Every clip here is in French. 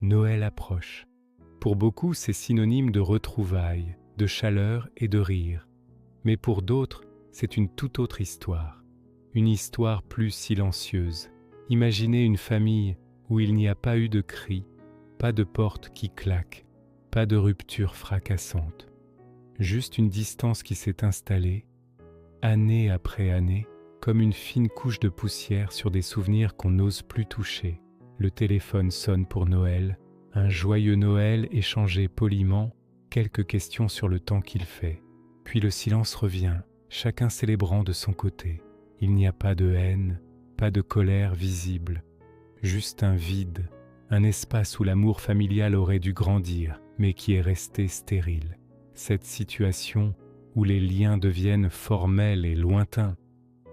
Noël approche. Pour beaucoup, c'est synonyme de retrouvailles, de chaleur et de rire. Mais pour d'autres, c'est une toute autre histoire. Une histoire plus silencieuse. Imaginez une famille où il n'y a pas eu de cris, pas de porte qui claque, pas de rupture fracassante. Juste une distance qui s'est installée, année après année, comme une fine couche de poussière sur des souvenirs qu'on n'ose plus toucher. Le téléphone sonne pour Noël, un joyeux Noël échangé poliment, quelques questions sur le temps qu'il fait. Puis le silence revient, chacun célébrant de son côté. Il n'y a pas de haine, pas de colère visible, juste un vide, un espace où l'amour familial aurait dû grandir, mais qui est resté stérile. Cette situation où les liens deviennent formels et lointains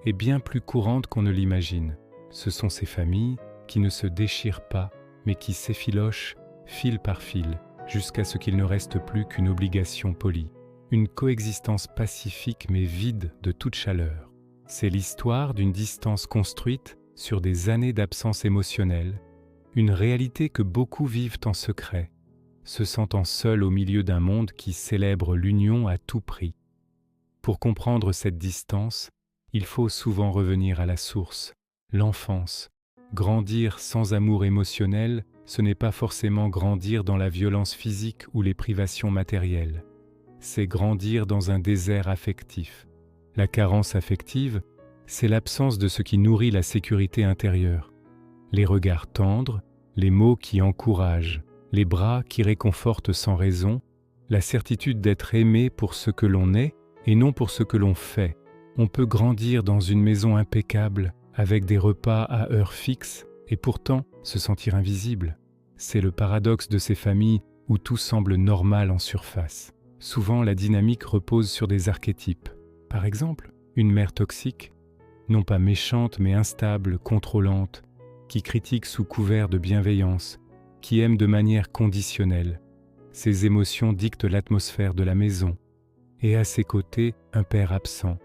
est bien plus courante qu'on ne l'imagine. Ce sont ces familles qui ne se déchirent pas, mais qui s'effilochent fil par fil, jusqu'à ce qu'il ne reste plus qu'une obligation polie. Une coexistence pacifique mais vide de toute chaleur. C'est l'histoire d'une distance construite sur des années d'absence émotionnelle, une réalité que beaucoup vivent en secret, se sentant seuls au milieu d'un monde qui célèbre l'union à tout prix. Pour comprendre cette distance, il faut souvent revenir à la source, l'enfance. Grandir sans amour émotionnel, ce n'est pas forcément grandir dans la violence physique ou les privations matérielles. C'est grandir dans un désert affectif. La carence affective, c'est l'absence de ce qui nourrit la sécurité intérieure. Les regards tendres, les mots qui encouragent, les bras qui réconfortent sans raison, la certitude d'être aimé pour ce que l'on est et non pour ce que l'on fait. On peut grandir dans une maison impeccable, avec des repas à heure fixe, et pourtant se sentir invisible. C'est le paradoxe de ces familles où tout semble normal en surface. Souvent, la dynamique repose sur des archétypes. Par exemple, une mère toxique, non pas méchante mais instable, contrôlante, qui critique sous couvert de bienveillance, qui aime de manière conditionnelle. Ses émotions dictent l'atmosphère de la maison. Et à ses côtés, un père absent.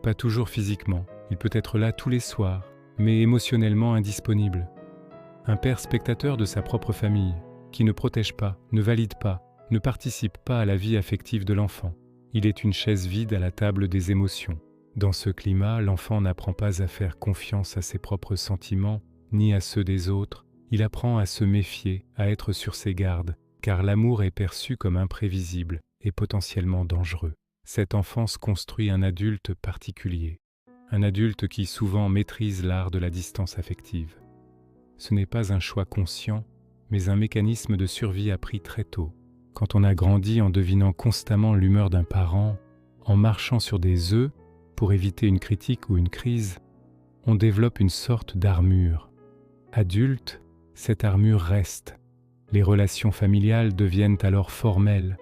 Pas toujours physiquement, il peut être là tous les soirs, mais émotionnellement indisponible. Un père spectateur de sa propre famille, qui ne protège pas, ne valide pas, ne participe pas à la vie affective de l'enfant. Il est une chaise vide à la table des émotions. Dans ce climat, l'enfant n'apprend pas à faire confiance à ses propres sentiments, ni à ceux des autres. Il apprend à se méfier, à être sur ses gardes, car l'amour est perçu comme imprévisible et potentiellement dangereux. Cette enfance construit un adulte particulier, un adulte qui souvent maîtrise l'art de la distance affective. Ce n'est pas un choix conscient, mais un mécanisme de survie appris très tôt. Quand on a grandi en devinant constamment l'humeur d'un parent, en marchant sur des œufs pour éviter une critique ou une crise, on développe une sorte d'armure. Adulte, cette armure reste. Les relations familiales deviennent alors formelles,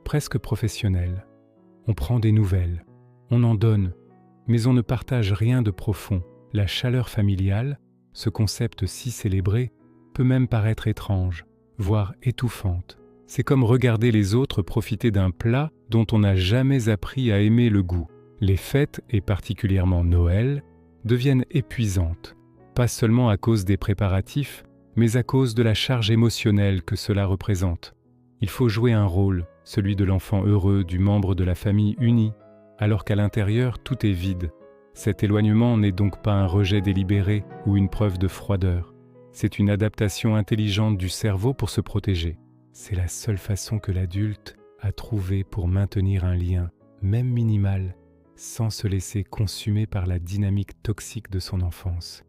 presque professionnelles. On prend des nouvelles, on en donne, mais on ne partage rien de profond. La chaleur familiale, ce concept si célébré, peut même paraître étrange, voire étouffante. C'est comme regarder les autres profiter d'un plat dont on n'a jamais appris à aimer le goût. Les fêtes, et particulièrement Noël, deviennent épuisantes, pas seulement à cause des préparatifs, mais à cause de la charge émotionnelle que cela représente. Il faut jouer un rôle, celui de l'enfant heureux, du membre de la famille unie, alors qu'à l'intérieur, tout est vide. Cet éloignement n'est donc pas un rejet délibéré ou une preuve de froideur. C'est une adaptation intelligente du cerveau pour se protéger. C'est la seule façon que l'adulte a trouvée pour maintenir un lien, même minimal, sans se laisser consumer par la dynamique toxique de son enfance.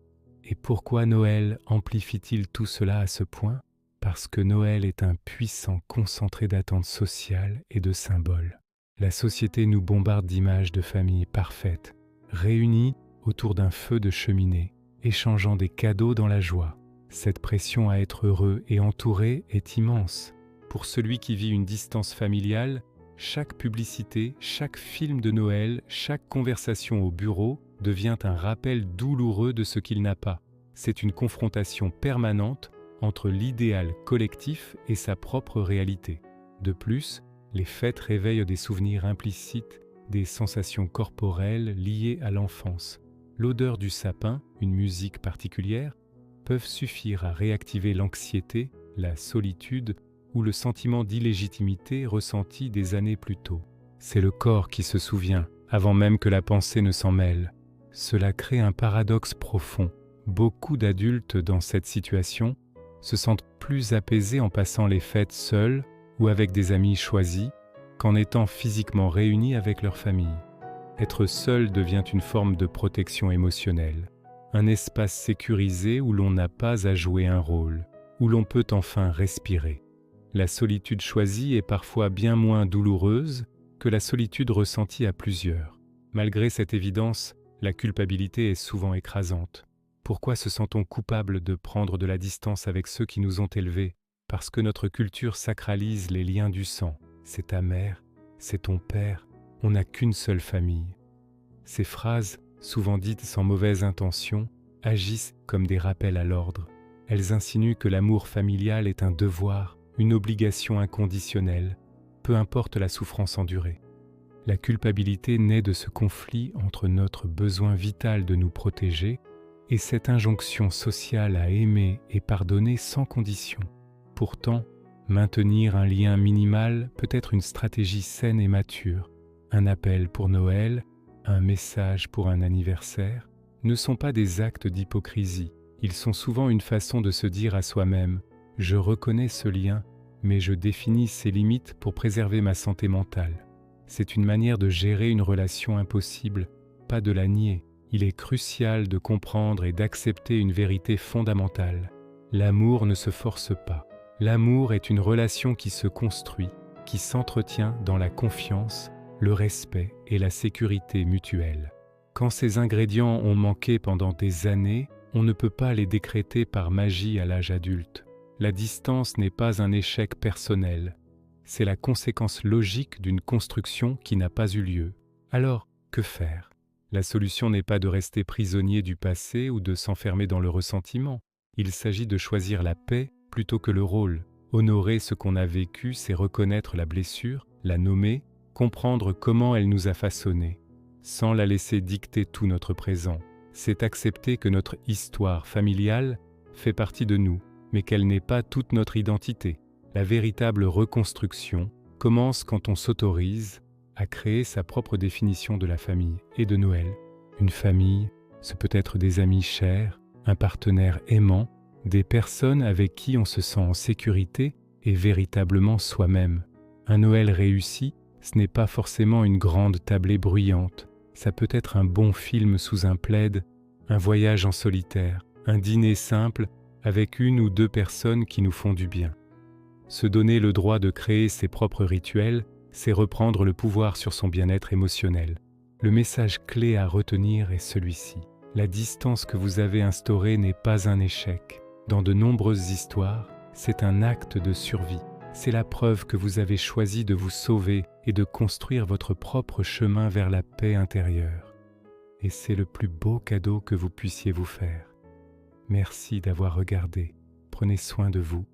Et pourquoi Noël amplifie-t-il tout cela à ce point ? Parce que Noël est un puissant concentré d'attentes sociales et de symboles. La société nous bombarde d'images de familles parfaites, réunies autour d'un feu de cheminée, échangeant des cadeaux dans la joie. Cette pression à être heureux et entouré est immense. Pour celui qui vit une distance familiale, chaque publicité, chaque film de Noël, chaque conversation au bureau devient un rappel douloureux de ce qu'il n'a pas. C'est une confrontation permanente entre l'idéal collectif et sa propre réalité. De plus, les fêtes réveillent des souvenirs implicites, des sensations corporelles liées à l'enfance. L'odeur du sapin, une musique particulière, peuvent suffire à réactiver l'anxiété, la solitude ou le sentiment d'illégitimité ressenti des années plus tôt. C'est le corps qui se souvient, avant même que la pensée ne s'en mêle. Cela crée un paradoxe profond. Beaucoup d'adultes dans cette situation se sentent plus apaisés en passant les fêtes seuls ou avec des amis choisis qu'en étant physiquement réunis avec leur famille. Être seul devient une forme de protection émotionnelle, un espace sécurisé où l'on n'a pas à jouer un rôle, où l'on peut enfin respirer. La solitude choisie est parfois bien moins douloureuse que la solitude ressentie à plusieurs. Malgré cette évidence, la culpabilité est souvent écrasante. Pourquoi se sent-on coupable de prendre de la distance avec ceux qui nous ont élevés? Parce que notre culture sacralise les liens du sang. C'est ta mère, c'est ton père, on n'a qu'une seule famille. Ces phrases, souvent dites sans mauvaise intention, agissent comme des rappels à l'ordre. Elles insinuent que l'amour familial est un devoir, une obligation inconditionnelle, peu importe la souffrance endurée. La culpabilité naît de ce conflit entre notre besoin vital de nous protéger et cette injonction sociale à aimer et pardonner sans condition. Pourtant, maintenir un lien minimal peut être une stratégie saine et mature. Un appel pour Noël, un message pour un anniversaire, ne sont pas des actes d'hypocrisie. Ils sont souvent une façon de se dire à soi-même « Je reconnais ce lien, mais je définis ses limites pour préserver ma santé mentale ». C'est une manière de gérer une relation impossible, pas de la nier. Il est crucial de comprendre et d'accepter une vérité fondamentale. L'amour ne se force pas. L'amour est une relation qui se construit, qui s'entretient dans la confiance, le respect et la sécurité mutuelle. Quand ces ingrédients ont manqué pendant des années, on ne peut pas les décréter par magie à l'âge adulte. La distance n'est pas un échec personnel. C'est la conséquence logique d'une construction qui n'a pas eu lieu. Alors, que faire? La solution n'est pas de rester prisonnier du passé ou de s'enfermer dans le ressentiment. Il s'agit de choisir la paix plutôt que le rôle. Honorer ce qu'on a vécu, c'est reconnaître la blessure, la nommer, comprendre comment elle nous a façonnés, sans la laisser dicter tout notre présent. C'est accepter que notre histoire familiale fait partie de nous, mais qu'elle n'est pas toute notre identité. La véritable reconstruction commence quand on s'autorise à créer sa propre définition de la famille et de Noël. Une famille, ce peut être des amis chers, un partenaire aimant, des personnes avec qui on se sent en sécurité et véritablement soi-même. Un Noël réussi, ce n'est pas forcément une grande tablée bruyante. Ça peut être un bon film sous un plaid, un voyage en solitaire, un dîner simple avec une ou deux personnes qui nous font du bien. Se donner le droit de créer ses propres rituels, c'est reprendre le pouvoir sur son bien-être émotionnel. Le message clé à retenir est celui-ci. La distance que vous avez instaurée n'est pas un échec. Dans de nombreuses histoires, c'est un acte de survie. C'est la preuve que vous avez choisi de vous sauver et de construire votre propre chemin vers la paix intérieure. Et c'est le plus beau cadeau que vous puissiez vous faire. Merci d'avoir regardé. Prenez soin de vous